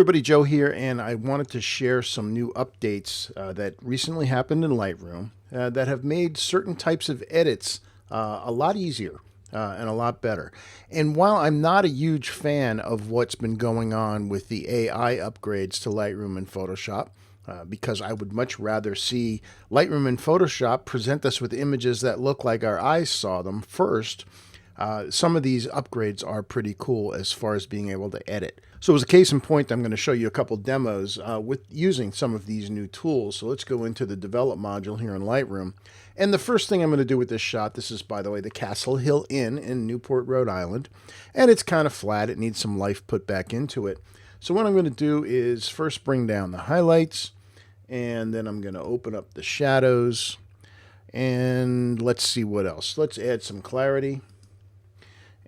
everybody, Joe here, and I wanted to share some new updates that recently happened in Lightroom that have made certain types of edits a lot easier and a lot better. And while I'm not a huge fan of what's been going on with the AI upgrades to Lightroom and Photoshop, because I would much rather see Lightroom and Photoshop present us with images that look like our eyes saw them first, some of these upgrades are pretty cool as far as being able to edit. So as a case in point, I'm going to show you a couple demos with using some of these new tools. So let's go into the Develop module here in Lightroom. And the first thing I'm going to do with this shot, this is, by the way, the Castle Hill Inn in Newport, Rhode Island. And it's kind of flat. It needs some life put back into it. So what I'm going to do is first bring down the highlights, and then I'm going to open up the shadows. And let's see what else. Let's add some clarity.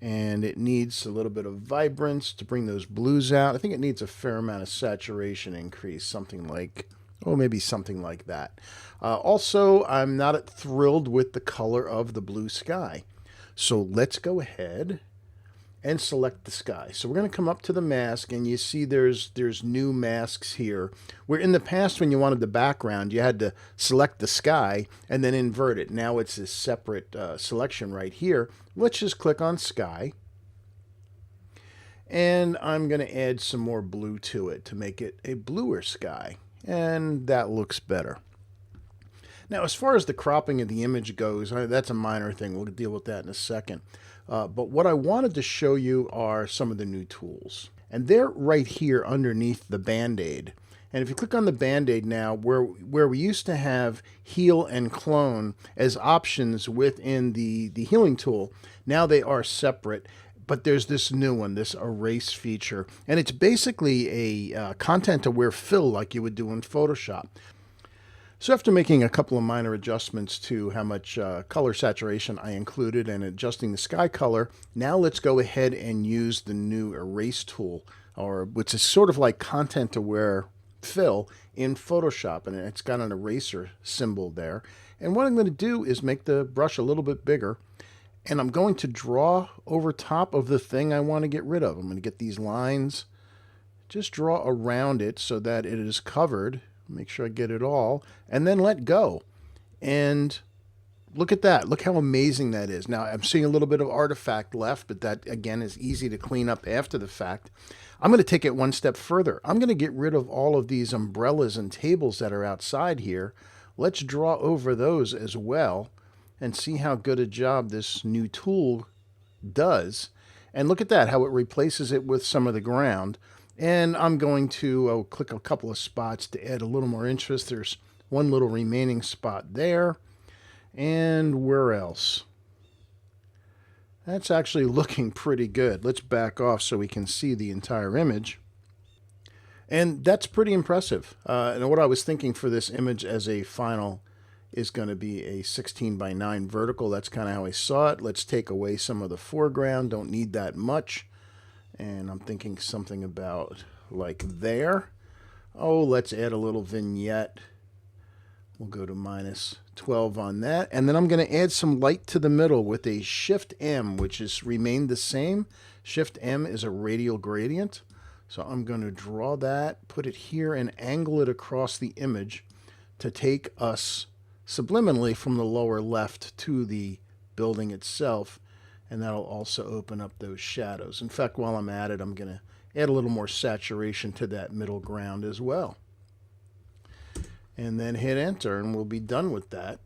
And it needs a little bit of vibrance to bring those blues out. I think it needs a fair amount of saturation increase, something like, oh, maybe something like that. Also, I'm not thrilled with the color of the blue sky. So let's go ahead and select the sky. So we're going to come up to the mask, and you see there's new masks here, where in the past when you wanted the background, you had to select the sky and then invert it. Now it's a separate selection right here. Let's just click on sky, and I'm going to add some more blue to it to make it a bluer sky, and that looks better. Now, as far as the cropping of the image goes, that's a minor thing. We'll deal with that in a second. But what I wanted to show you are some of the new tools. And they're right here underneath the Band-Aid. And if you click on the Band-Aid now, where we used to have heal and clone as options within the healing tool, now they are separate. But there's this new one, this erase feature. And it's basically a content-aware fill like you would do in Photoshop. So after making a couple of minor adjustments to how much color saturation I included and adjusting the sky color, now let's go ahead and use the new erase tool, which is sort of like content-aware fill in Photoshop, and it's got an eraser symbol there. And what I'm going to do is make the brush a little bit bigger, and I'm going to draw over top of the thing I want to get rid of. I'm going to get these lines, just draw around it so that it is covered. Make sure I get it all, and then let go. And look at that. Look how amazing that is. Now, I'm seeing a little bit of artifact left, but that, again, is easy to clean up after the fact. I'm going to take it one step further. I'm going to get rid of all of these umbrellas and tables that are outside here. Let's draw over those as well and see how good a job this new tool does. And look at that, how it replaces it with some of the ground. And I'm going to click a couple of spots to add a little more interest. There's one little remaining spot there. And where else? That's actually looking pretty good. Let's back off so we can see the entire image. And that's pretty impressive. And what I was thinking for this image as a final is going to be a 16:9 vertical. That's kind of how I saw it. Let's take away some of the foreground. Don't need that much. And I'm thinking something about like there. Oh, let's add a little vignette. We'll go to -12 on that. And then I'm going to add some light to the middle with a Shift M, which has remained the same. Shift M is a radial gradient. So I'm going to draw that, put it here, and angle it across the image to take us subliminally from the lower left to the building itself. And that'll also open up those shadows. In fact, while I'm at it, I'm going to add a little more saturation to that middle ground as well. And then hit enter, and we'll be done with that.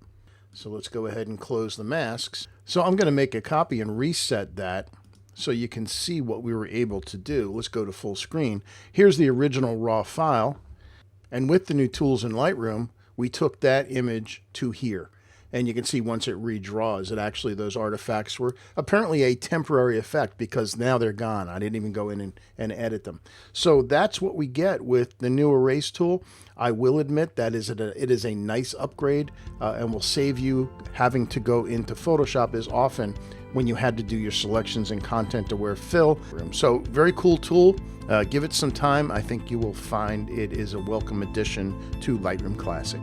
So let's go ahead and close the masks. So I'm going to make a copy and reset that so you can see what we were able to do. Let's go to full screen. Here's the original raw file. And with the new tools in Lightroom, we took that image to here. And you can see once it redraws, it actually, those artifacts were apparently a temporary effect because now they're gone. I didn't even go in and edit them. So that's what we get with the new erase tool. I will admit that it is a nice upgrade and will save you having to go into Photoshop as often when you had to do your selections and content-aware fill. So very cool tool. Give it some time. I think you will find it is a welcome addition to Lightroom Classic.